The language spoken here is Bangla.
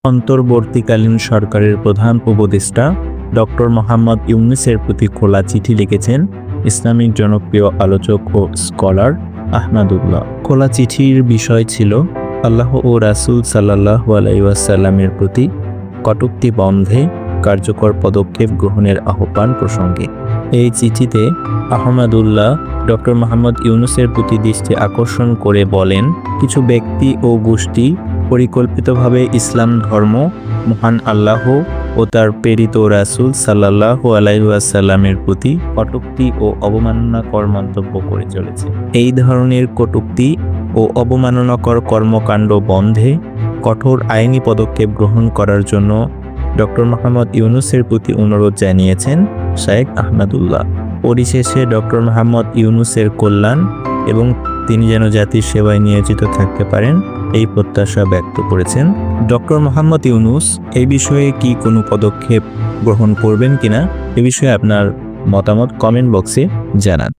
অন্তর্বর্তীকালীন সরকারের প্রধান উপদেষ্টা ডক্টর মোহাম্মদ ইউনূসের প্রতি খোলা চিঠি লিখেছেন ইসলামিক জনপ্রিয় আলোচক ও স্কলার আহমদুল্লাহ। খোলা চিঠির বিষয় ছিল আল্লাহ ও রাসূল সাল্লাল্লাহু আলাইহি ওয়াসাল্লামের প্রতি কটূক্তি বন্ধে কার্যকর পদক্ষেপ গ্রহণের আহ্বান প্রসঙ্গে। এই চিঠিতে আহমদুল্লাহ ডক্টর মোহাম্মদ ইউনূসের প্রতি দৃষ্টি আকর্ষণ করে বলেন, কিছু ব্যক্তি ও গোষ্ঠী পরিকল্পিতভাবে ইসলাম ধর্ম, মহান আল্লাহ ও তার প্রেরিত রাসূল সাল্লাল্লাহু আলাইহি ওয়াসাল্লামের প্রতি কটূক্তি ও অবমাননাকর মন্তব্য করে চলেছে। এই ধরনের কটূক্তি ও অবমাননাকর কর্মকাণ্ড বন্ধে কঠোর আইনি পদক্ষেপ গ্রহণ করার জন্য ডক্টর মোহাম্মদ ইউনূসের প্রতি অনুরোধ জানিয়েছেন শায়েখ আহমদুল্লাহ। পরিশেষে ডক্টর মোহাম্মদ ইউনূসের কল্যাণ এবং তিনি যেন জাতির সেবায় নিয়োজিত থাকতে পারেন এই প্রত্যাশা ব্যক্ত করেছেন। ডক্টর মোহাম্মদ ইউনূস এই বিষয়ে কি কোনো পদক্ষেপ গ্রহণ করবেন কিনা এ বিষয়ে আপনার মতামত কমেন্ট বক্সে জানান।